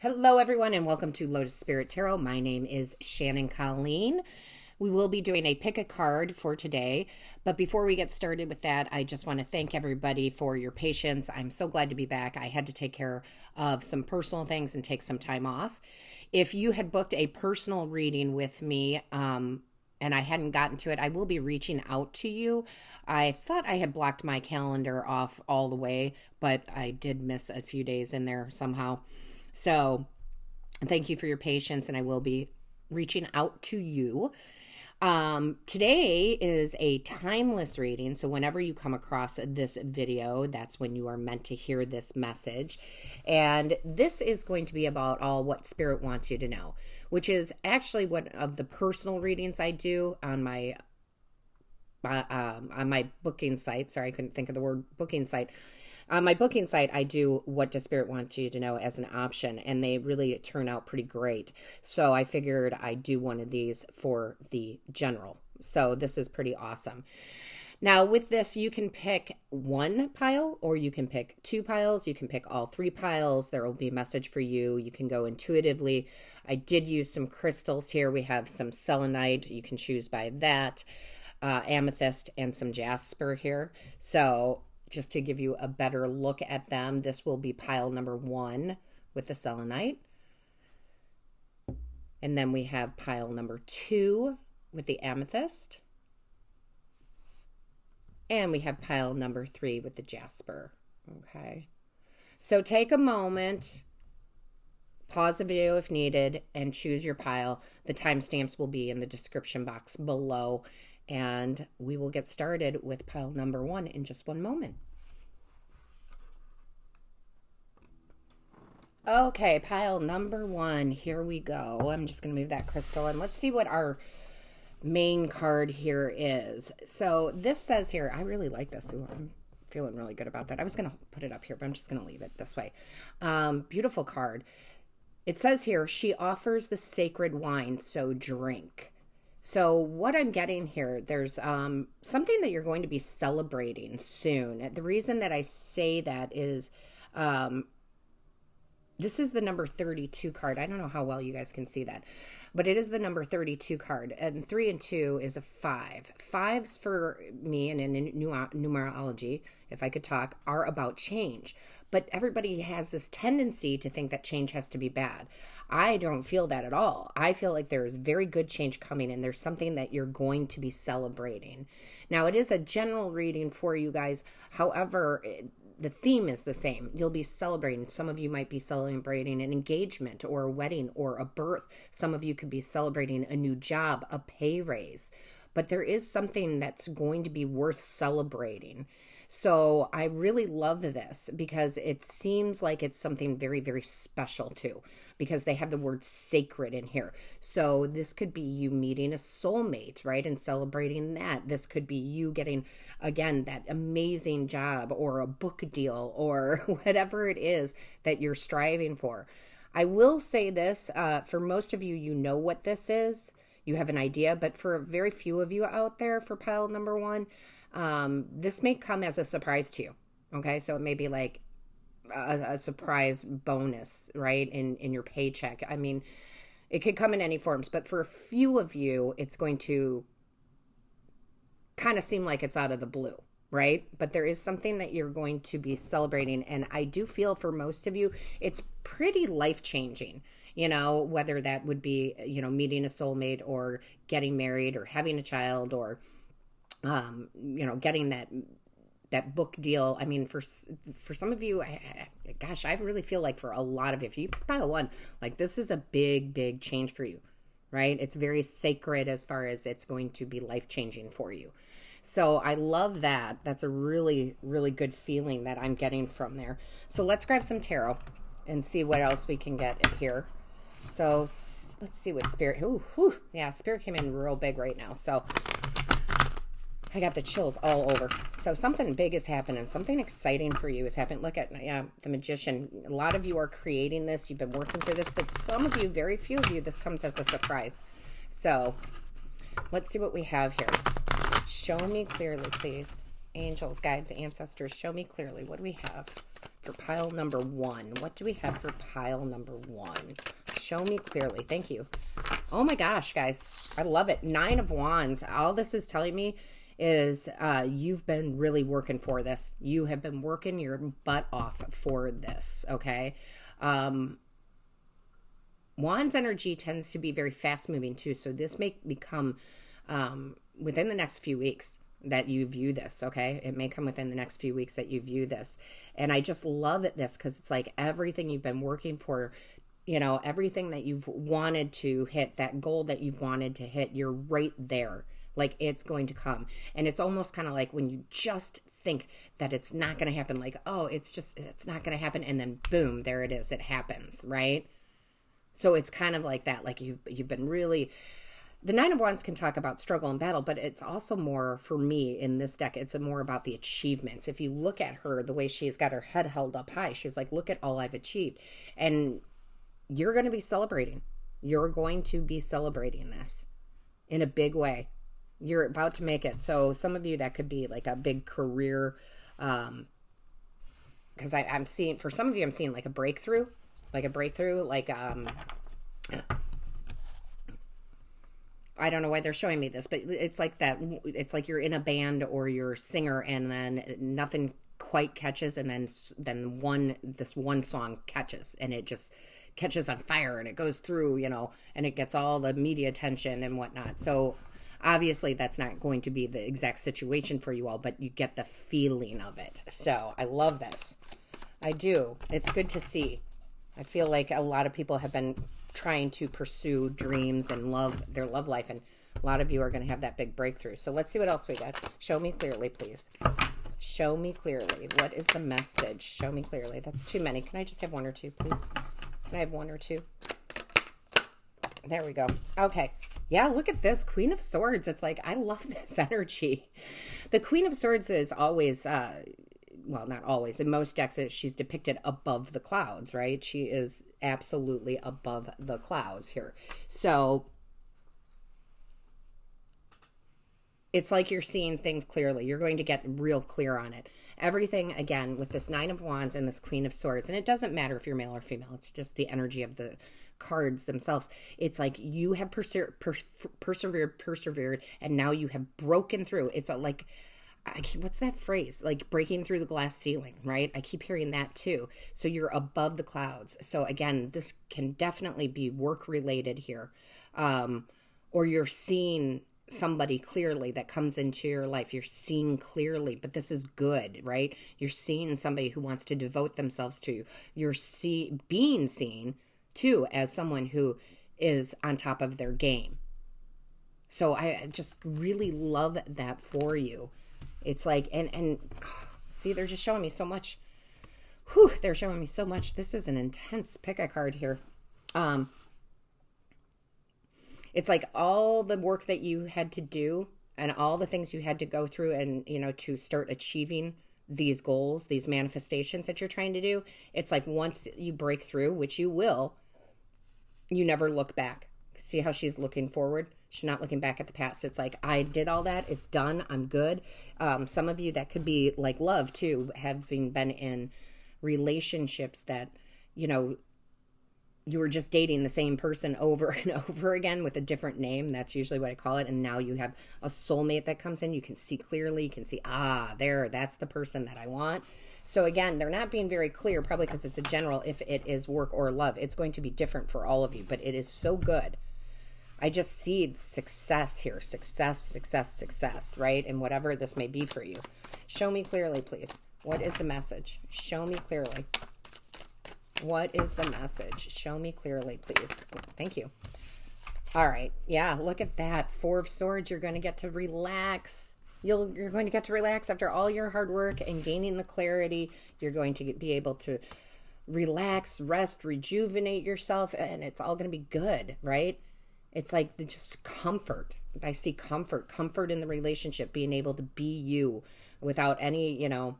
Hello, everyone, and welcome to Lotus Spirit Tarot. My name is Shannon Colleen. We will be doing a pick a card for today, but before we get started with that, I just want to thank everybody for your patience. I'm so glad to be back. I had to take care of some personal things and take some time off. If you had booked a personal reading with me, and I hadn't gotten to it, I will be reaching out to you. I thought I had blocked my calendar off all the way, but I did miss a few days in there somehow. So thank you for your patience, and I will be reaching out to you. Today is a timeless reading, so whenever you come across this video, that's when you are meant to hear this message. And this is going to be about all what Spirit wants you to know, which is actually one of the personal readings I do on my booking site. Sorry, I couldn't think of the word booking site. On my booking site, I do what does Spirit want you to know as an option, and they really turn out pretty great. So I figured I'd do one of these for the general. So this is pretty awesome. Now with this, you can pick one pile or you can pick two piles. You can pick all three piles. There will be a message for you. You can go intuitively. I did use some crystals here. We have some selenite. You can choose by that, amethyst, and some jasper here. So just to give you a better look at them, this will be pile number 1 with the selenite. And then we have pile number 2 with the amethyst. And we have pile number 3 with the jasper. Okay. So take a moment, pause the video if needed, and choose your pile. The timestamps will be in the description box below. And we will get started with pile number 1 in just one moment. Okay, pile number 1. Here we go. I'm just going to move that crystal and let's see what our main card here is. So this says here, I really like this. Ooh, I'm feeling really good about that. I was going to put it up here, but I'm just going to leave it this way. Beautiful card. It says here, she offers the sacred wine, so drink. So what I'm getting here, there's something that you're going to be celebrating soon. The reason that I say that is this is the number 32 card. I don't know how well you guys can see that, but it is the number 32 card. And 3 and 2 is a 5. 5s for me and in numerology, if I could talk, are about change. But everybody has this tendency to think that change has to be bad. I don't feel that at all. I feel like there is very good change coming, and there's something that you're going to be celebrating. Now, it is a general reading for you guys. However, the theme is the same. You'll be celebrating. Some of you might be celebrating an engagement or a wedding or a birth. Some of you could be celebrating a new job, a pay raise. But there is something that's going to be worth celebrating. So I really love this because it seems like it's something very, very special too, because they have the word sacred in here. So this could be you meeting a soulmate, right? And celebrating that. This could be you getting, again, that amazing job or a book deal or whatever it is that you're striving for. I will say this, for most of you, you know what this is. You have an idea, but for very few of you out there for pile number 1, this may come as a surprise to you. Okay. So it may be like a surprise bonus, right? In your paycheck. I mean, it could come in any forms, but for a few of you, it's going to kind of seem like it's out of the blue, right? But there is something that you're going to be celebrating. And I do feel for most of you, it's pretty life-changing, you know, whether that would be, you know, meeting a soulmate or getting married or having a child or you know, getting that book deal. I mean, for some of you, gosh, I really feel like for a lot of you, if you pick pile 1, like this is a big, big change for you, right? It's very sacred as far as it's going to be life-changing for you. So I love that. That's a really, really good feeling that I'm getting from there. So let's grab some tarot and see what else we can get in here. So let's see what Spirit, yeah, Spirit came in real big right now. So I got the chills all over. So something big is happening. Something exciting for you is happening. Look at the Magician. A lot of you are creating this. You've been working for this, but some of you, very few of you, this comes as a surprise. So let's see what we have here. Show me clearly, please. Angels, guides, ancestors, show me clearly. What do we have for pile number 1. What do we have for pile number 1? Show me clearly. Thank you. Oh my gosh, guys. I love it. 9 of Wands. All this is telling me is you've been really working for this. You have been working your butt off for this, okay? Wands energy tends to be very fast moving too, so this may become within the next few weeks that you view this, okay? It may come within the next few weeks that you view this. And I just love this because it's like everything you've been working for, you know, everything that you've wanted to hit, that goal that you've wanted to hit, you're right there. Like, it's going to come. And it's almost kind of like when you just think that it's not going to happen, like, oh, it's not going to happen. And then boom, there it is. It happens, right? So it's kind of like that. Like you've been really, the 9 of Wands can talk about struggle and battle, but it's also more, for me in this deck, it's more about the achievements. If you look at her, the way she's got her head held up high, she's like, look at all I've achieved. And you're going to be celebrating. You're going to be celebrating this in a big way. You're about to make it. So some of you, that could be like a big career, because I'm seeing, for some of you, I'm seeing like a breakthrough, like I don't know why they're showing me this, but it's like that. It's like you're in a band or you're a singer and then nothing quite catches. And then this one song catches and it just catches on fire and it goes through, you know, and it gets all the media attention and whatnot. So obviously that's not going to be the exact situation for you all, but you get the feeling of it. So I love this. I do. It's good to see. I feel like a lot of people have been trying to pursue dreams and their love life, and a lot of you are going to have that big breakthrough. So let's see what else we got. Show me clearly, please. Show me clearly. What is the message? Show me clearly. That's too many. Can I just have 1 or 2, please? Can I have 1 or 2? There we go. Okay. Yeah, look at this. Queen of Swords. It's like, I love this energy. The Queen of Swords is always, well, not always. In most decks, she's depicted above the clouds, right? She is absolutely above the clouds here. So it's like you're seeing things clearly. You're going to get real clear on it. Everything, again, with this 9 of Wands and this Queen of Swords, and it doesn't matter if you're male or female. It's just the energy of the cards themselves. It's like you have persevered, and now you have broken through. It's like, what's that phrase? Like breaking through the glass ceiling, right? I keep hearing that too. So you're above the clouds. So again, this can definitely be work related here. Or you're seeing somebody clearly that comes into your life. You're seeing clearly, but this is good, right? You're seeing somebody who wants to devote themselves to you. You're being seen too as someone who is on top of their game. So I just really love that for you. It's like, and see, they're just showing me so much. Whew, they're showing me so much. This is an intense pick a card here. It's like all the work that you had to do and all the things you had to go through and, you know, to start achieving these goals, these manifestations that you're trying to do. It's like once you break through, which you will, you never look back. See how she's looking forward? She's not looking back at the past. It's like, I did all that. It's done. I'm good. Some of you, that could be like love too, having been in relationships that, you know, you were just dating the same person over and over again with a different name. That's usually what I call it. And now you have a soulmate that comes in. You can see clearly. You can see, that's the person that I want. So again, they're not being very clear, probably because it's a general, if it is work or love. It's going to be different for all of you, but it is so good. I just see success here. Success, right? And whatever this may be for you. Show me clearly, please. What is the message? Show me clearly. What is the message? Show me clearly, please. Thank you. All right. Yeah, look at that. 4 of Swords. You're going to get to relax. You're going to get to relax after all your hard work and gaining the clarity. You're going to be able to relax, rest, rejuvenate yourself, and it's all going to be good, right? It's like just comfort. I see comfort in the relationship, being able to be you without any, you know,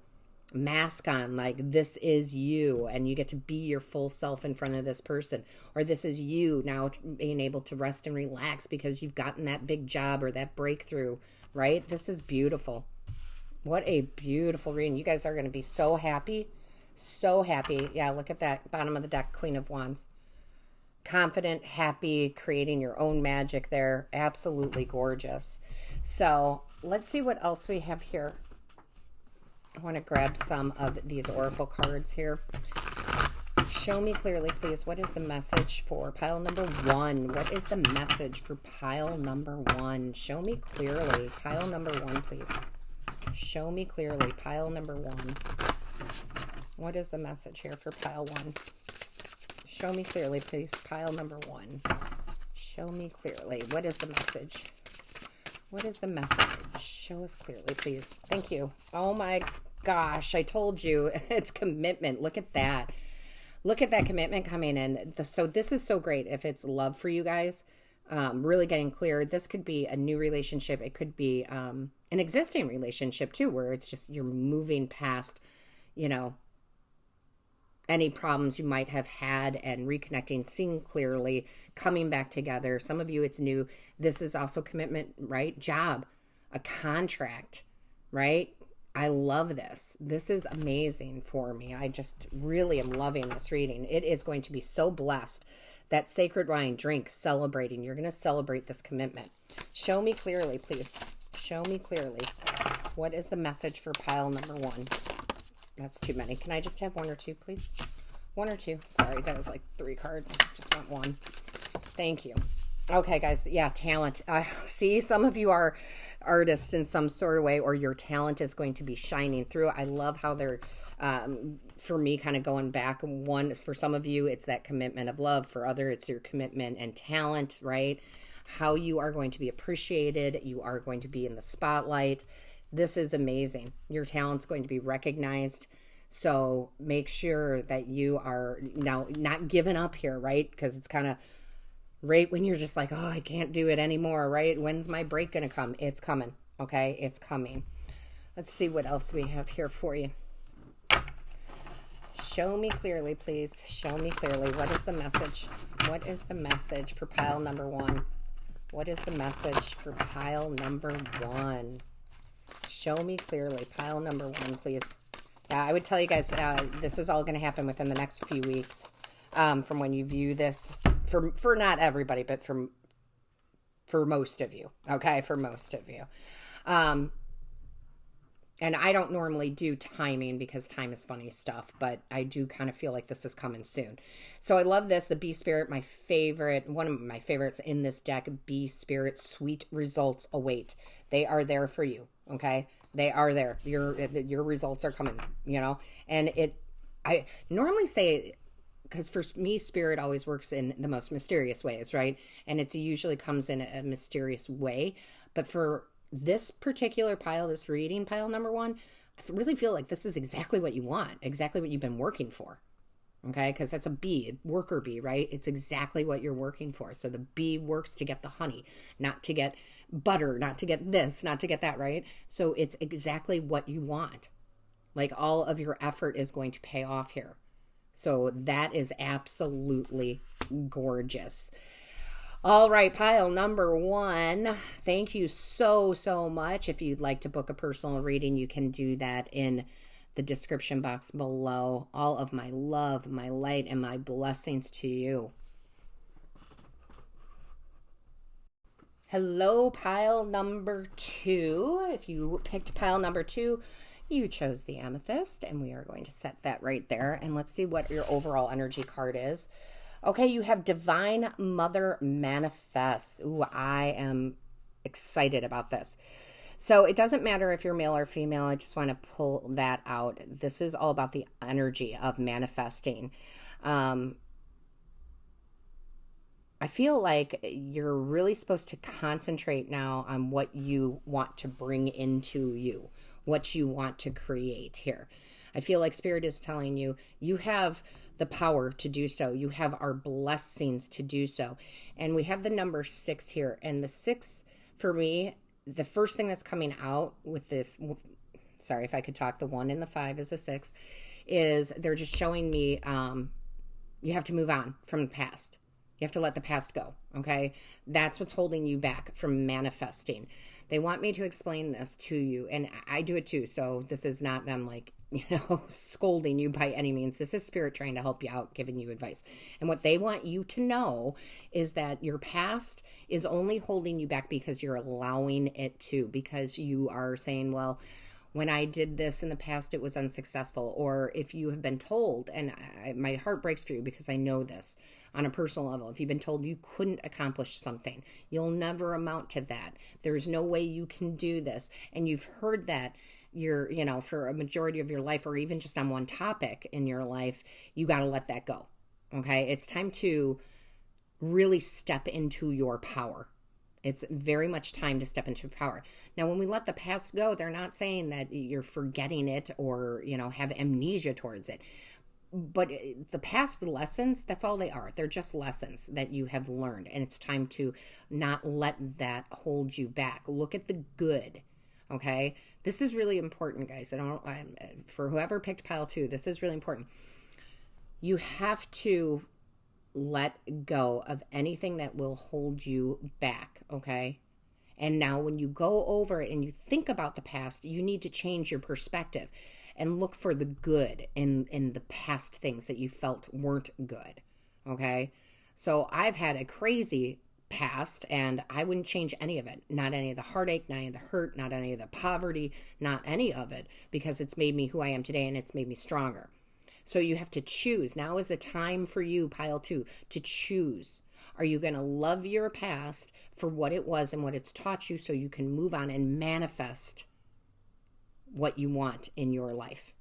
mask on, like this is you and you get to be your full self in front of this person, or this is you now being able to rest and relax because you've gotten that big job or that breakthrough, right? This is beautiful. What a beautiful reading. You guys are going to be so happy So happy. Yeah, look at that bottom of the deck, Queen of Wands. Confident, happy, creating your own magic there. Absolutely gorgeous. So let's see what else we have here. I want to grab some of these oracle cards here. Show me clearly, please. What is the message for pile number 1? What is the message for pile number 1? Show me clearly. Pile number 1, please. Show me clearly. Pile number 1. What is the message here for pile 1? Show me clearly, please. Pile number 1. Show me clearly. What is the message? What is the message? Show us clearly, please. Thank you. Oh my gosh, I told you. It's commitment. Look at that. Look at that commitment coming in. So this is so great if it's love for you guys. Really getting clear. This could be a new relationship. It could be an existing relationship too, where it's just you're moving past, you know, any problems you might have had and reconnecting, seeing clearly, coming back together. Some of you, it's new. This is also commitment, right? Job, a contract, right? I love this. This is amazing for me. I just really am loving this reading. It is going to be so blessed. That sacred wine, drink, celebrating. You're going to celebrate this commitment. Show me clearly, please. Show me clearly. What is the message for pile number 1? That's too many. Can I just have 1 or 2, please? 1 or 2. Sorry, that was like 3 cards. Just want 1. Thank you. Okay, guys. Yeah, talent. See, some of you are artists in some sort of way, or your talent is going to be shining through. I love how they're, for me, kind of going back. One, for some of you, it's that commitment of love. For other, it's your commitment and talent, right? How you are going to be appreciated. You are going to be in the spotlight. This is amazing. Your talent's going to be recognized. So make sure that you are now not giving up here, right? Because it's kind of right when you're just like, oh, I can't do it anymore, right? When's my break going to come? It's coming, okay? It's coming. Let's see what else we have here for you. Show me clearly, please. Show me clearly. What is the message? What is the message for pile number 1? What is the message for pile number 1? Show me clearly. Pile number 1, please. Yeah, I would tell you guys this is all going to happen within the next few weeks from when you view this. For not everybody, but for most of you. Okay, for most of you. And I don't normally do timing because time is funny stuff, but I do kind of feel like this is coming soon. So I love this. The Bee Spirit, my favorite, one of my favorites in this deck, Bee Spirit, sweet results await. They are there for you, okay? They are there. Your results are coming, you know? And I normally say, because for me, spirit always works in the most mysterious ways, right? And it usually comes in a mysterious way. But for this particular pile, this reading, pile number 1, I really feel like this is exactly what you want, exactly what you've been working for, okay? Because that's a bee, worker bee, right? It's exactly what you're working for. So the bee works to get the honey, not to get butter, not to get this, not to get that, right? So it's exactly what you want. Like all of your effort is going to pay off here. So that is absolutely gorgeous. All right, pile number 1. Thank you so much. If you'd like to book a personal reading, you can do that in the description box below. All of my love, my light, and my blessings to you. Hello, pile number 2. If you picked pile number 2, you chose the amethyst, and we are going to set that right there. And let's see what your overall energy card is. Okay, you have Divine Mother Manifests. Ooh, I am excited about this. So it doesn't matter if you're male or female. I just want to pull that out. This is all about the energy of manifesting. I feel like you're really supposed to concentrate now on what you want to bring into you, what you want to create here. I feel like Spirit is telling you, you have the power to do so. You have our blessings to do so. And we have the number 6 here. And the 6, for me, the first thing that's coming out with the, sorry if I could talk, the 1 and the 5 is a 6, is they're just showing me you have to move on from the past. You have to let the past go, okay? That's what's holding you back from manifesting. They want me to explain this to you, and I do it too, so this is not them like scolding you by any means. This is spirit trying to help you out, giving you advice. And what they want you to know is that your past is only holding you back because you're allowing it to, because you are saying, well, when I did this in the past, it was unsuccessful. Or if you have been told, and my heart breaks for you because I know this on a personal level, if you've been told you couldn't accomplish something, you'll never amount to that. There's no way you can do this. And you've heard that for a majority of your life, or even just on one topic in your life, you got to let that go. Okay. It's time to really step into your power. It's very much time to step into power. Now, when we let the past go, they're not saying that you're forgetting it or, have amnesia towards it. But the past lessons, that's all they are. They're just lessons that you have learned. And it's time to not let that hold you back. Look at the good. Okay? This is really important, guys. For whoever picked pile 2, this is really important. You have to let go of anything that will hold you back, okay? And now when you go over it and you think about the past, you need to change your perspective and look for the good in the past things that you felt weren't good, okay? So I've had a crazy past, and I wouldn't change any of it. Not any of the heartache, not any of the hurt, not any of the poverty, not any of it, because it's made me who I am today and it's made me stronger. So you have to choose. Now is the time for you, pile 2, to choose. Are you going to love your past for what it was and what it's taught you so you can move on and manifest what you want in your life?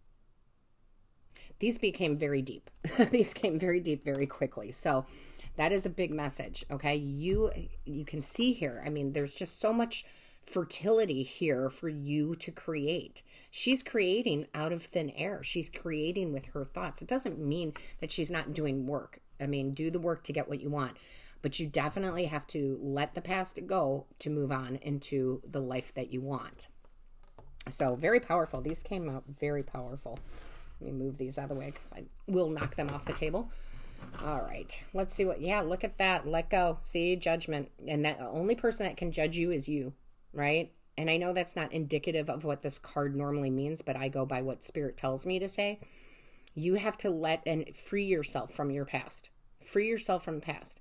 These became very deep. These came very deep very quickly. So that is a big message, okay? You can see here, there's just so much fertility here for you to create. She's creating out of thin air. She's creating with her thoughts. It doesn't mean that she's not doing work. Do the work to get what you want. But you definitely have to let the past go to move on into the life that you want. So very powerful. These came out very powerful. Let me move these out of the way because I will knock them off the table. All right. Let's see look at that. Let go. See, judgment. And that only person that can judge you is you. Right? And I know that's not indicative of what this card normally means, but I go by what Spirit tells me to say. You have to let and free yourself from your past. Free yourself from the past.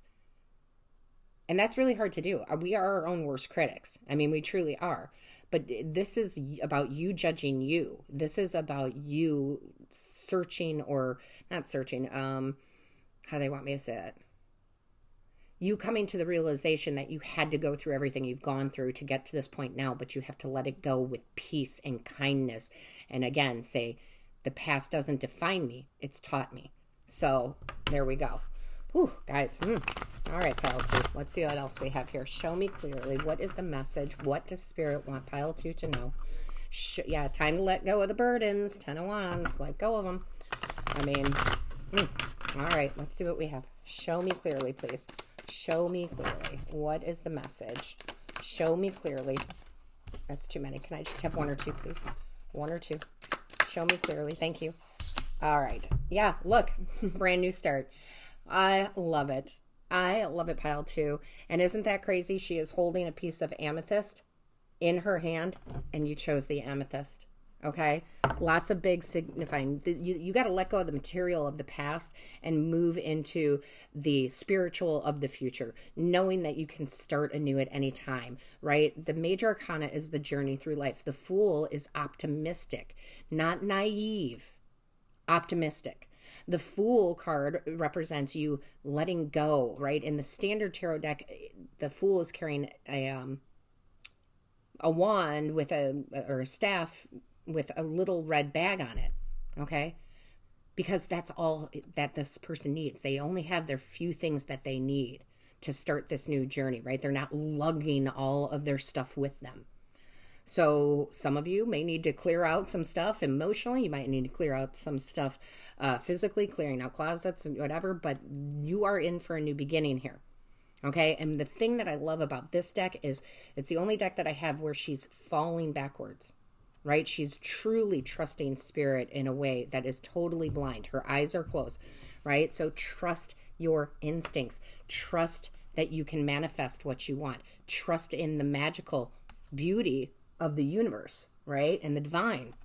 And that's really hard to do. We are our own worst critics. We truly are. But this is about you judging you. This is about you searching, or not searching, how they want me to say it. You coming to the realization that you had to go through everything you've gone through to get to this point now, but you have to let it go with peace and kindness. And again, say, the past doesn't define me. It's taught me. So there we go. Whew, guys. All right, pile 2. Let's see what else we have here. Show me clearly. What is the message? What does Spirit want pile 2 to know? Time to let go of the burdens. 10 of Wands. Let go of them. All right, let's see what we have. Show me clearly, please. Show me clearly. What is the message? Show me clearly. That's too many. Can I just have 1 or 2, please? 1 or 2. Show me clearly. Thank you. All right. Yeah, look. Brand new start. I love it. I love it, pile 2. And isn't that crazy? She is holding a piece of amethyst in her hand, and you chose the amethyst. Okay? Lots of big signifying. You got to let go of the material of the past and move into the spiritual of the future, knowing that you can start anew at any time, right? The major arcana is the journey through life. The Fool is optimistic, not naive, optimistic. The Fool card represents you letting go, right? In the standard tarot deck, the Fool is carrying a wand with a staff with a little red bag on it, okay? Because that's all that this person needs. They only have their few things that they need to start this new journey, right? They're not lugging all of their stuff with them. So some of you may need to clear out some stuff emotionally. You might need to clear out some stuff physically, clearing out closets and whatever, but you are in for a new beginning here. Okay, and the thing that I love about this deck is it's the only deck that I have where she's falling backwards, right? She's truly trusting Spirit in a way that is totally blind. Her eyes are closed, right? So trust your instincts. Trust that you can manifest what you want. Trust in the magical beauty of the universe, right? And the divine.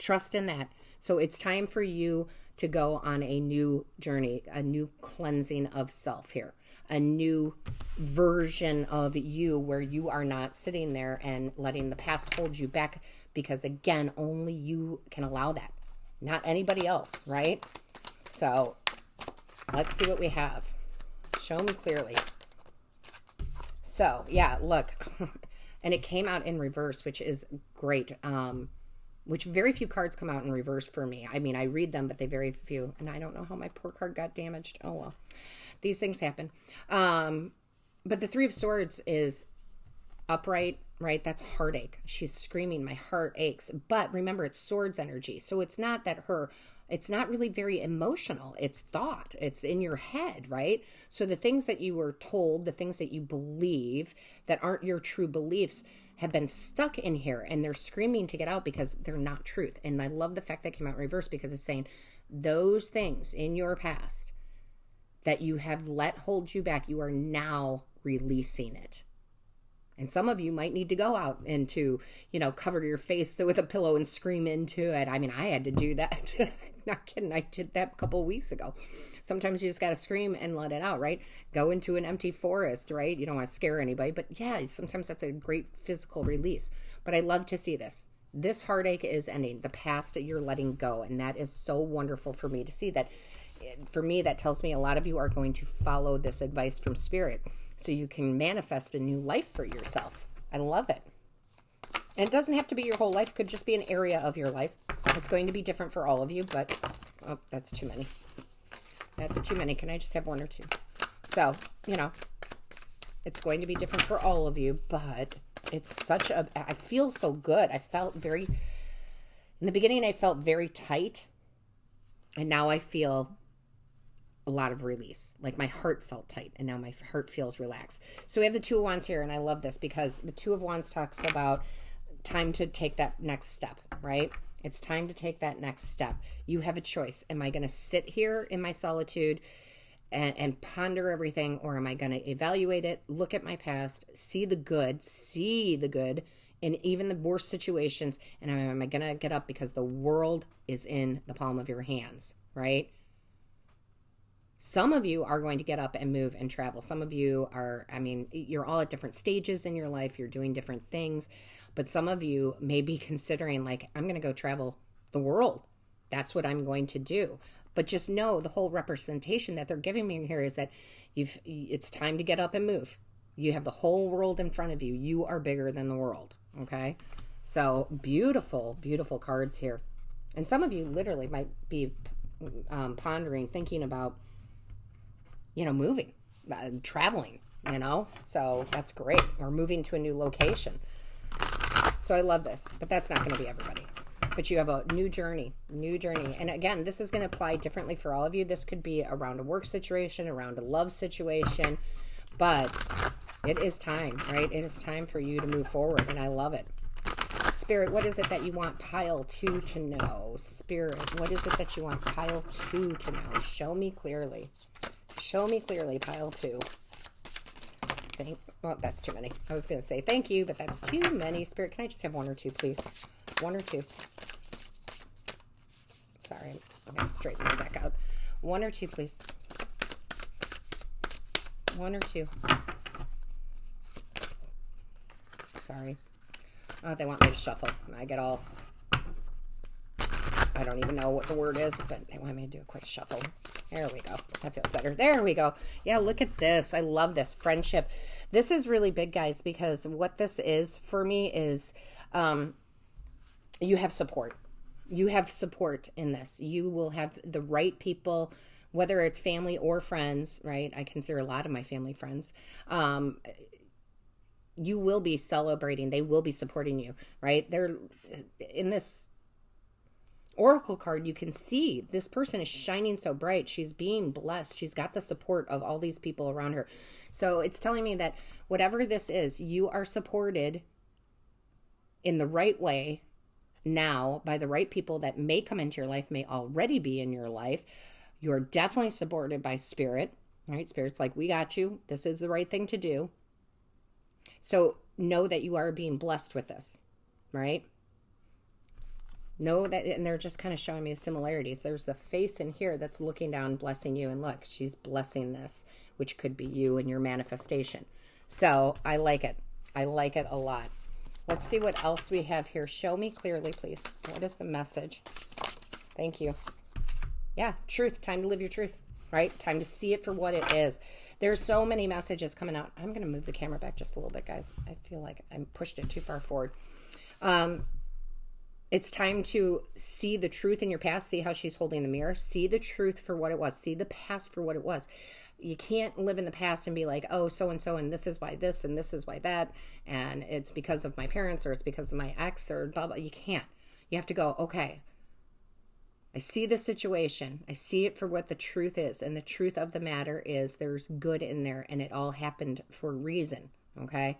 Trust in that. So it's time for you to go on a new journey, a new cleansing of self here, a new version of you where you are not sitting there and letting the past hold you back, because again, only you can allow that, not anybody else, right? So let's see what we have. Show me clearly. So yeah, look, and it came out in reverse, which is great. Which very few cards come out in reverse for me. I mean, I read them, but they very few. And I don't know how my poor card got damaged. Oh, well. These things happen. But the Three of Swords is upright, right? That's heartache. She's screaming, my heart aches. But remember, it's swords energy. So it's not that it's not really very emotional. It's thought. It's in your head, right? So the things that you were told, the things that you believe that aren't your true beliefs, have been stuck in here, and they're screaming to get out because they're not truth. And I love the fact that came out in reverse, because it's saying those things in your past that you have let hold you back, you are now releasing it. And some of you might need to go out into, cover your face with a pillow and scream into it. I mean, I had to do that. Not kidding. I did that a couple of weeks ago. Sometimes you just got to scream and let it out, right? Go into an empty forest, right? You don't want to scare anybody, but yeah, sometimes that's a great physical release. But I love to see this. This heartache is ending. The past you're letting go. And that is so wonderful for me to see that. For me, that tells me a lot of you are going to follow this advice from Spirit so you can manifest a new life for yourself. I love it. And it doesn't have to be your whole life. It could just be an area of your life. It's going to be different for all of you, but, oh, that's too many. That's too many. Can I just have one or two? So, it's going to be different for all of you, but it's I feel so good. In the beginning, I felt very tight, and now I feel a lot of release. Like my heart felt tight, and now my heart feels relaxed. So we have the Two of Wands here, and I love this because the Two of Wands talks about time to take that next step, right? It's time to take that next step. You have a choice. Am I going to sit here in my solitude and ponder everything, or am I going to evaluate it, look at my past, see the good in even the worst situations, and am I going to get up because the world is in the palm of your hands, right? Some of you are going to get up and move and travel. Some of you are, you're all at different stages in your life. You're doing different things. But some of you may be considering, like, I'm going to go travel the world. That's what I'm going to do. But just know the whole representation that they're giving me here is that it's time to get up and move. You have the whole world in front of you. You are bigger than the world. Okay? So beautiful, beautiful cards here. And some of you literally might be pondering, thinking about, moving, traveling, So that's great. Or moving to a new location. So I love this, but that's not going to be everybody. But you have a new journey. And again, this is going to apply differently for all of you. This could be around a work situation, around a love situation, but it is time, right? It is time for you to move forward, and I love it. Spirit, what is it that you want pile 2 to know? Spirit, what is it that you want pile 2 to know? Show me clearly. Show me clearly, pile 2. Well, that's too many. I was going to say thank you, but that's too many. Spirit, can I just have 1 or 2, please? 1 or 2. Sorry, I'm going to straighten my back out. 1 or 2, please. 1 or 2. Sorry. Oh, they want me to shuffle. I get all... I don't even know what the word is, but they want me to do a quick shuffle. There we go. That feels better. There we go. Yeah, look at this. I love this. Friendship. This is really big, guys, because what this is for me is you have support. You have support in this. You will have the right people, whether it's family or friends, right? I consider a lot of my family friends. You will be celebrating. They will be supporting you, right? They're in this Oracle card, you can see this person is shining so bright. She's being blessed. She's got the support of all these people around her. So it's telling me that whatever this is, you are supported in the right way now by the right people that may come into your life, may already be in your life. You're definitely supported by Spirit, right? Spirit's like, we got you. This is the right thing to do. So know that you are being blessed with this, right? Know that, and they're just kind of showing me the similarities. There's the face in here that's looking down, blessing you, and look, she's blessing this, which could be you and your manifestation. So I like it. I like it a lot. Let's see what else we have here. Show me clearly, please. What is the message? Thank you. Yeah, truth. Time to live your truth, right? Time to see it for what it is. There's so many messages coming out. I'm going to move the camera back just a little bit, guys. I feel like I pushed it too far forward. It's time to see the truth in your past. See how she's holding the mirror. See the truth for what it was. See the past for what it was. You can't live in the past and be like, oh, so-and-so, and this is why this, and this is why that, and it's because of my parents, or it's because of my ex, or blah, blah. You can't. You have to go, okay, I see the situation. I see it for what the truth is, and the truth of the matter is there's good in there, and it all happened for a reason, okay?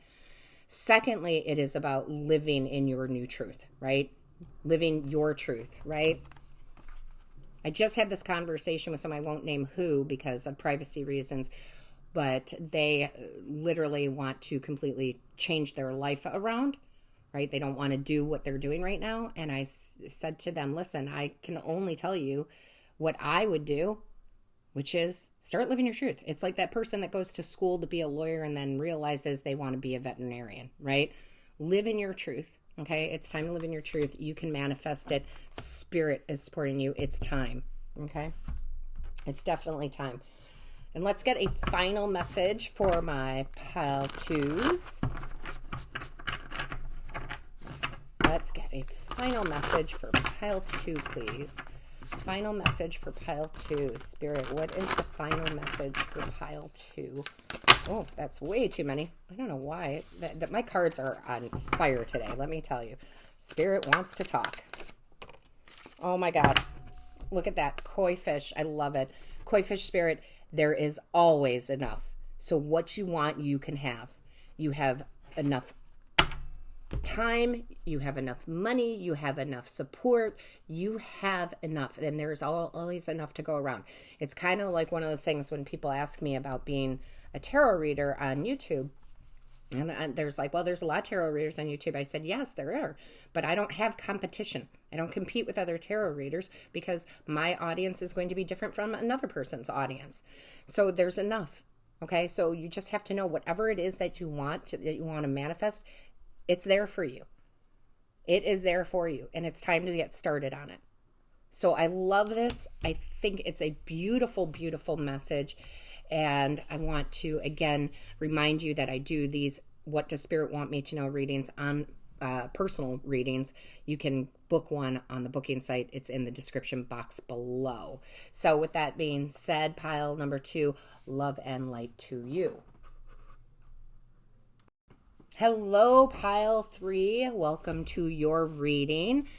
Secondly, it is about living in your new truth, right? Living your truth, right? I just had this conversation with someone, I won't name who because of privacy reasons, but they literally want to completely change their life around, right? They don't want to do what they're doing right now. And I said to them, listen, I can only tell you what I would do, which is start living your truth. It's like that person that goes to school to be a lawyer and then realizes they want to be a veterinarian, right? Live in your truth. Okay, it's time to live in your truth. You can manifest it. Spirit is supporting you. It's time. Okay, it's definitely time. And let's get a final message for my pile twos. Let's get a final message for pile two, please. Final message for pile two. Spirit, what is the final message for pile two? Oh, that's way too many. I don't know why. My cards are on fire today, let me tell you. Spirit wants to talk. Oh my God. Look at that. Koi fish. I love it. Koi fish spirit, there is always enough. So what you want, you can have. You have enough time, you have enough money, you have enough support, you have enough, and there's always enough to go around. It's kind of like one of those things when people ask me about being a tarot reader on YouTube, and there's like, well, there's a lot of tarot readers on YouTube. I said, yes, there are, but I don't have competition. I don't compete with other tarot readers because my audience is going to be different from another person's audience. So there's enough. Okay, so you just have to know whatever it is that you want to manifest, it's there for you. It is there for you, and it's time to get started on it. So I love this. I think it's a beautiful, beautiful message. And I want to, again, remind you that I do these What Does Spirit Want Me to Know readings on personal readings. You can book one on the booking site. It's in the description box below. So with that being said, pile number two, love and light to you. Hello, pile three. Welcome to your reading.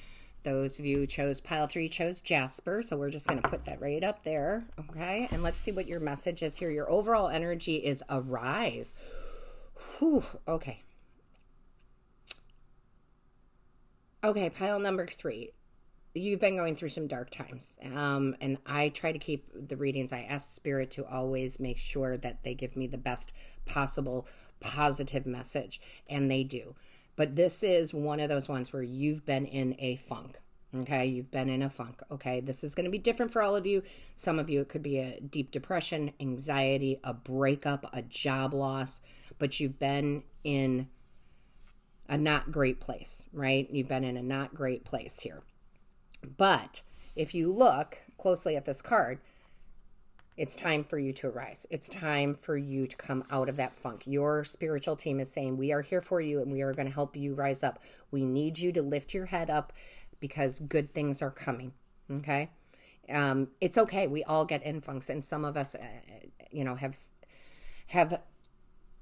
Those of you who chose pile three chose Jasper, so we're just going to put that right up there, okay? And let's see what your message is here. Your overall energy is arise. Whew, okay. Okay, pile number three. You've been going through some dark times, and I try to keep the readings. I ask Spirit to always make sure that they give me the best possible positive message, and they do. But this is one of those ones where you've been in a funk, okay? You've been in a funk, okay? This is going to be different for all of you. Some of you, it could be a deep depression, anxiety, a breakup, a job loss, but you've been in a not great place, right? You've been in a not great place here. But if you look closely at this card, it's time for you to arise. It's time for you to come out of that funk. Your spiritual team is saying, we are here for you and we are going to help you rise up. We need you to lift your head up because good things are coming. Okay. It's okay. We all get in funks, and some of us, have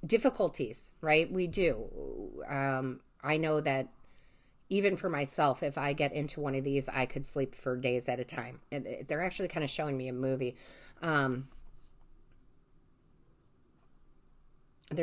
difficulties, right? We do. I know that even for myself, if I get into one of these, I could sleep for days at a time. They're actually kind of showing me a movie. They're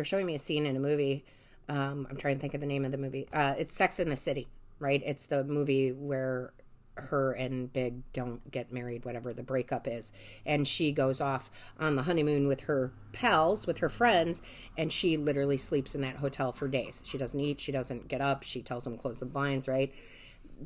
showing me a scene in a movie. I'm trying to think of the name of the movie. It's Sex in the City, right? It's the movie where her and Big don't get married, whatever the breakup is. And she goes off on the honeymoon with her pals, with her friends, and she literally sleeps in that hotel for days. She doesn't eat. She doesn't get up. She tells them close the blinds, right?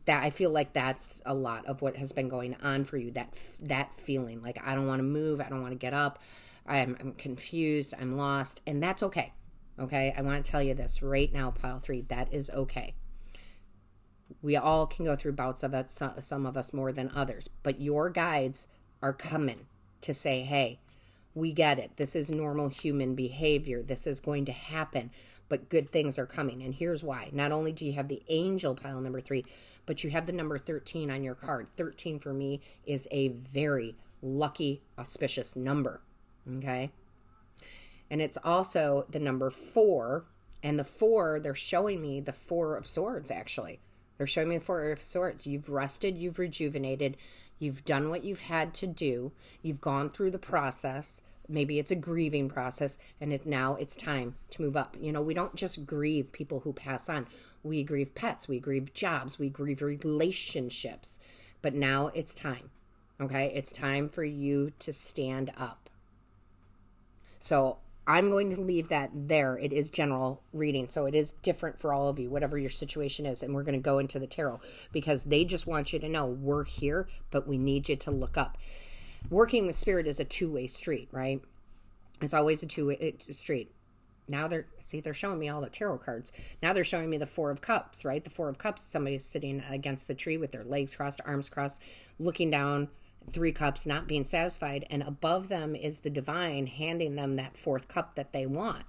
that I feel like that's a lot of what has been going on for you. That feeling like I don't want to move, I don't want to get up, I'm confused, I'm lost, and that's okay. Okay, I want to tell you this right now, pile 3. That is okay. We all can go through bouts of it. Some of us more than others, but your guides are coming to say, hey, we get it. This is normal human behavior. This is going to happen, but good things are coming. And here's why. Not only do you have the angel pile number 3, but you have the number 13 on your card. 13 for me is a very lucky, auspicious number. Okay. And it's also the number 4. And the 4, they're showing me the 4 of swords, actually. They're showing me the 4 of swords. You've rested, you've rejuvenated, you've done what you've had to do, you've gone through the process. Maybe it's a grieving process, and now it's time to move up. You know, we don't just grieve people who pass on. We grieve pets, we grieve jobs, we grieve relationships. But now it's time, okay? It's time for you to stand up. So I'm going to leave that there. It is general reading, so it is different for all of you, whatever your situation is. And we're going to go into the tarot because they just want you to know we're here, but we need you to look up. Working with spirit is a two-way street, right? It's always a two-way street. Now they're showing me all the tarot cards. Now they're showing me the 4 of Cups, right? The 4 of Cups, somebody's sitting against the tree with their legs crossed, arms crossed, looking down. 3 cups, not being satisfied, and above them is the divine handing them that 4th cup that they want.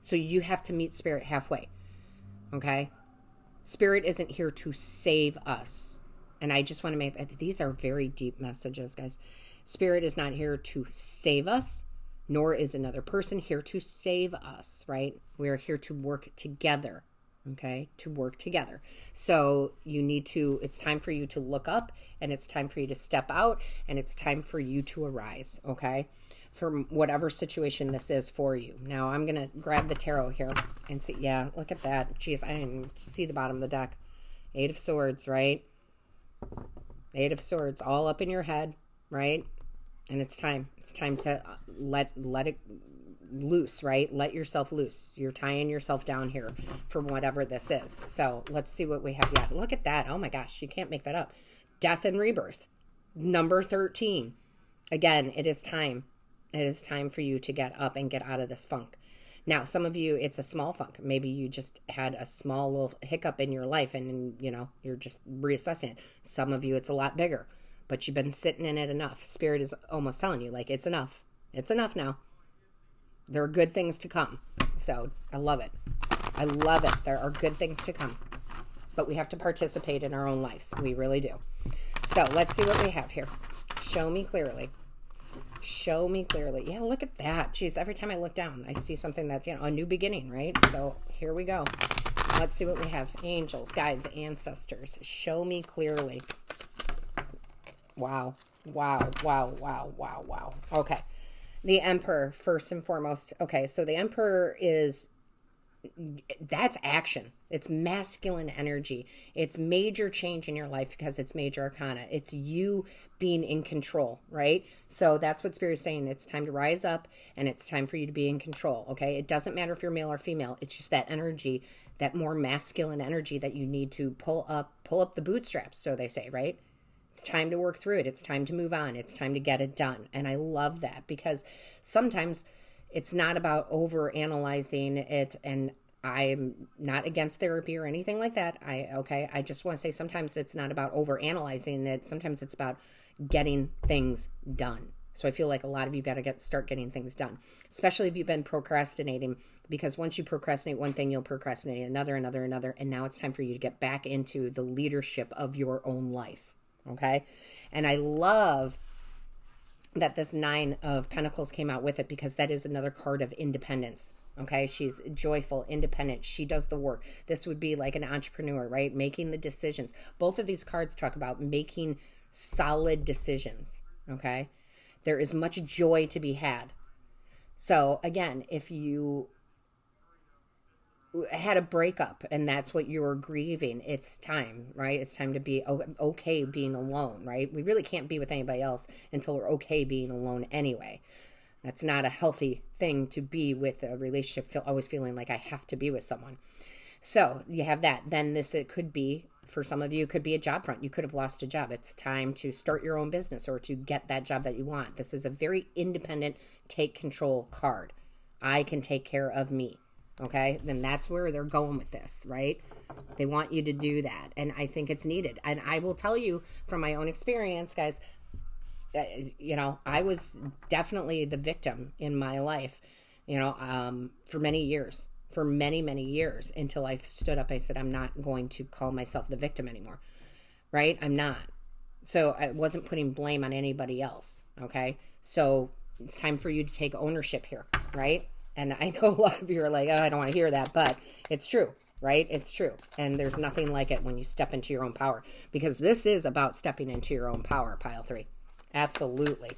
So you have to meet spirit halfway, okay? Spirit isn't here to save us, and I just want to make, these are very deep messages, guys. Spirit is not here to save us, nor is another person here to save us, right? We are here to work together. Okay, to work together. So it's time for you to look up, and it's time for you to step out, and it's time for you to arise, okay, from whatever situation this is for you. Now I'm going to grab the tarot here and see. Yeah, look at that. Jeez, I didn't even see the bottom of the deck. 8 of Swords, right? 8 of Swords, all up in your head, right? And it's time. It's time to let it loose, right? Let yourself loose. You're tying yourself down here for whatever this is. So let's see what we have. Yeah, look at that. Oh my gosh, you can't make that up. Death and rebirth. Number 13. Again, it is time. It is time for you to get up and get out of this funk. Now, some of you, it's a small funk. Maybe you just had a small little hiccup in your life and, you're just reassessing it. Some of you, it's a lot bigger, but you've been sitting in it enough. Spirit is almost telling you, like, it's enough. It's enough now. There are good things to come. So I love it. I love it. There are good things to come. But we have to participate in our own lives. We really do. So let's see what we have here. Show me clearly. Show me clearly. Yeah, look at that. Jeez, every time I look down, I see something that's, a new beginning, right? So here we go. Let's see what we have. Angels, guides, ancestors. Show me clearly. Wow. Wow, wow, wow, wow, wow. Okay. The Emperor, first and foremost. Okay, so the Emperor that's action. It's masculine energy. It's major change in your life because it's major arcana. It's you being in control, right? So that's what Spirit is saying. It's time to rise up, and it's time for you to be in control, okay? It doesn't matter if you're male or female. It's just that energy, that more masculine energy that you need to pull up the bootstraps, so they say, right? It's time to work through it. It's time to move on. It's time to get it done. And I love that because sometimes it's not about over analyzing it. And I'm not against therapy or anything like that. I just want to say sometimes it's not about over analyzing it. Sometimes it's about getting things done. So I feel like a lot of you got to start getting things done, especially if you've been procrastinating, because once you procrastinate one thing, you'll procrastinate another. And now it's time for you to get back into the leadership of your own life. Okay. And I love that this 9 of Pentacles came out with it because that is another card of independence. Okay. She's joyful, independent. She does the work. This would be like an entrepreneur, right? Making the decisions. Both of these cards talk about making solid decisions. Okay. There is much joy to be had. So again, if you had a breakup and that's what you're grieving, it's time, right? It's time to be okay being alone, right? We really can't be with anybody else until we're okay being alone anyway. That's not a healthy thing to be with a relationship, always feeling like I have to be with someone. So you have that. Then it could be For some of you, it could be a job front. You could have lost a job. It's time to start your own business or to get that job that you want. This is a very independent, take control card. I can take care of me. Okay? Then that's where they're going with this, right? They want you to do that. And I think it's needed. And I will tell you from my own experience, guys, I was definitely the victim in my life, for many years. For many, many years, until I stood up. I said, I'm not going to call myself the victim anymore, right? I'm not. So I wasn't putting blame on anybody else, okay? So it's time for you to take ownership here, right? And I know a lot of you are like, oh, I don't want to hear that, but it's true, right? It's true. And there's nothing like it when you step into your own power, because this is about stepping into your own power, pile 3. Absolutely.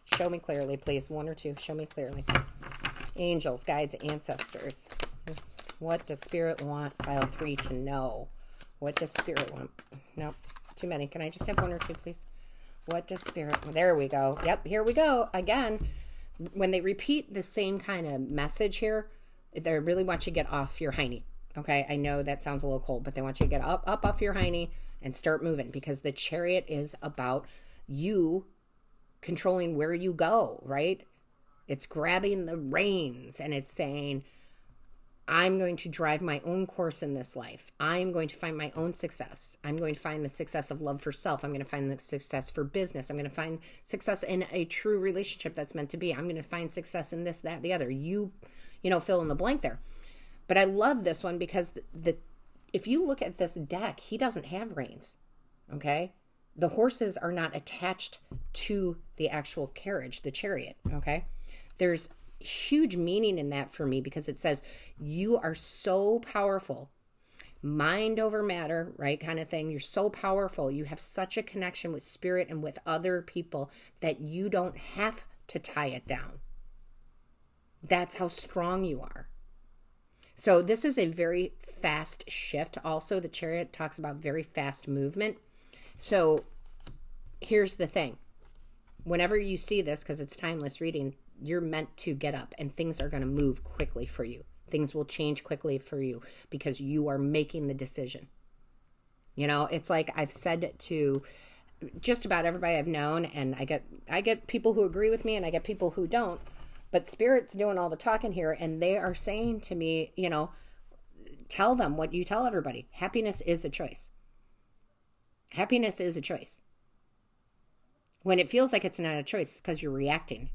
Show me clearly, please. 1 or 2. Show me clearly. Angels, guides, ancestors. What does Spirit want pile 3 to know? What does Spirit want? No, too many. Can I just have 1 or 2, please? What does Spirit... There we go. Yep, here we go. Again, when they repeat the same kind of message here, they really want you to get off your hiney. Okay, I know that sounds a little cold, but they want you to get up off your hiney and start moving, because the Chariot is about you controlling where you go, right? It's grabbing the reins and it's saying, I'm going to drive my own course in this life. I'm going to find my own success. I'm going to find the success of love for self. I'm going to find the success for business. I'm going to find success in a true relationship that's meant to be. I'm going to find success in this, that, the other. You fill in the blank there. But I love this one because if you look at this deck, he doesn't have reins, okay? The horses are not attached to the actual carriage, the chariot, okay? There's huge meaning in that for me, because it says you are so powerful, mind over matter, right, kind of thing. You're so powerful. You have such a connection with Spirit and with other people that you don't have to tie it down. That's how strong you are. So this is a very fast shift. Also, the Chariot talks about very fast movement. So here's the thing. Whenever you see this, because it's timeless reading, you're meant to get up and things are going to move quickly for you. Things will change quickly for you because you are making the decision. It's like I've said to just about everybody I've known, and I get people who agree with me and I get people who don't, but Spirit's doing all the talking here, and they are saying to me, tell them what you tell everybody. Happiness is a choice. Happiness is a choice. When it feels like it's not a choice, it's because you're reacting,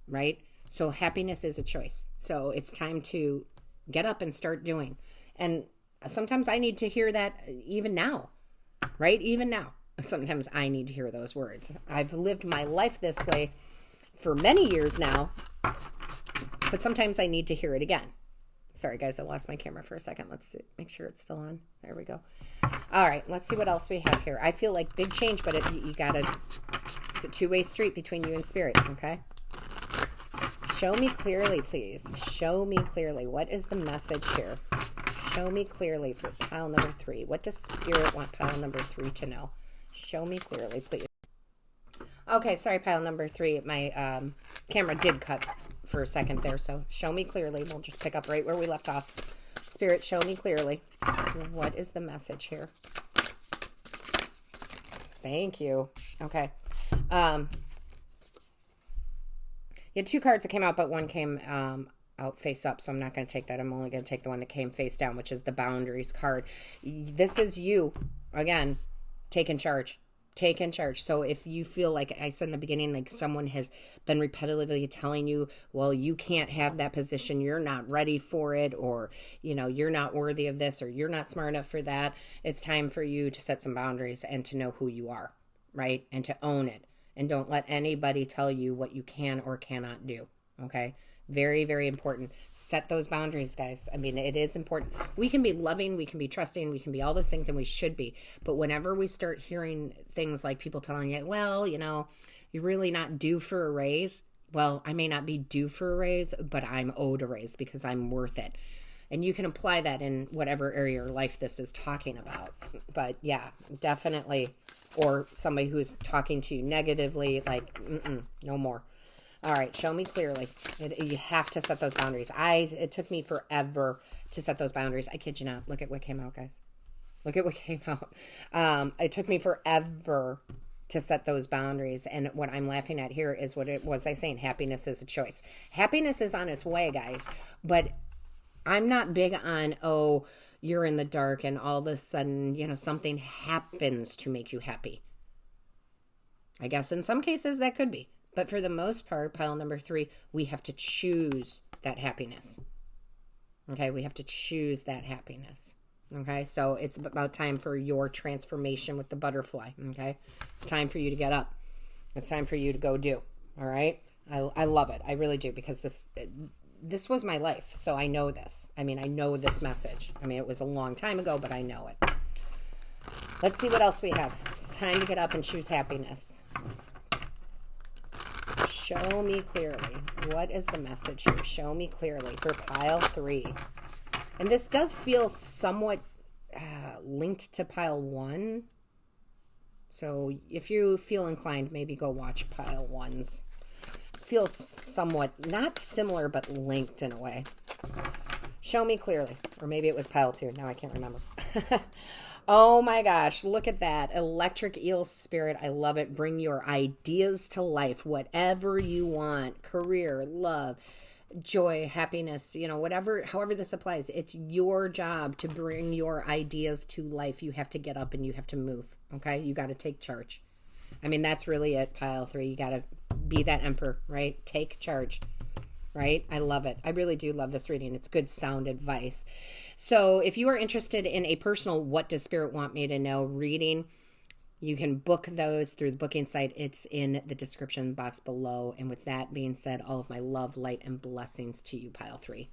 right? So happiness is a choice. So it's time to get up and start doing. And sometimes I need to hear that even now, right? Even now. Sometimes I need to hear those words. I've lived my life this way for many years now, but sometimes I need to hear it again. Sorry, guys, I lost my camera for a second. Let's see, make sure it's still on. There we go. All right, let's see what else we have here. I feel like big change, but you gotta, it's a two-way street between you and Spirit, okay? Show me clearly, please. Show me clearly. What is the message here? Show me clearly for pile number 3. What does Spirit want pile number 3 to know? Show me clearly, please. Okay, sorry, pile number 3. My camera did cut for a second there, so show me clearly. We'll just pick up right where we left off. Spirit, show me clearly. What is the message here? Thank you. Okay. You had 2 cards that came out, but one came out face up, so I'm not going to take that. I'm only going to take the one that came face down, which is the boundaries card. This is you, again, taking charge. Take in charge. So if you feel like I said in the beginning, like someone has been repetitively telling you, well, you can't have that position, you're not ready for it, or, you're not worthy of this, or you're not smart enough for that, it's time for you to set some boundaries and to know who you are, right? And to own it. And don't let anybody tell you what you can or cannot do, okay? Very, very important. Set those boundaries, guys. I mean, it is important. We can be loving, we can be trusting, we can be all those things, and we should be. But whenever we start hearing things like people telling you, well, you're really not due for a raise. Well, I may not be due for a raise, but I'm owed a raise because I'm worth it. And you can apply that in whatever area of your life this is talking about. But yeah, definitely. Or somebody who's talking to you negatively, like, no more. All right, show me clearly. You have to set those boundaries. It took me forever to set those boundaries. I kid you not. Look at what came out, guys. Look at what came out. It took me forever to set those boundaries. And what I'm laughing at here is what it was I saying, happiness is a choice. Happiness is on its way, guys. But I'm not big on, oh, you're in the dark and all of a sudden, you know, something happens to make you happy. I guess in some cases that could be. But for the most part, pile number 3, we have to choose that happiness. Okay, we have to choose that happiness. Okay, so it's about time for your transformation with the butterfly. Okay, it's time for you to get up. It's time for you to go do. All right, I love it. I really do, because this was my life. So I know this. I mean, I know this message. I mean, it was a long time ago, but I know it. Let's see what else we have. It's time to get up and choose happiness. Show me clearly. What is the message here? Show me clearly for pile 3. And this does feel somewhat linked to pile 1. So if you feel inclined, maybe go watch pile 1's. Feels somewhat, not similar, but linked in a way. Show me clearly. Or maybe it was pile 2. Now I can't remember. Oh my gosh, look at that. Electric eel spirit. I love it. Bring your ideas to life. Whatever you want. Career, love, joy, happiness, you know, whatever, however this applies. It's your job to bring your ideas to life. You have to get up and you have to move. Okay? You got to take charge. I mean, that's really it, pile 3. You got to be that emperor, right? Take charge. Right? I love it. I really do love this reading. It's good sound advice. So if you are interested in a personal What Does Spirit Want Me to Know reading, you can book those through the booking site. It's in the description box below. And with that being said, all of my love, light, and blessings to you, pile 3.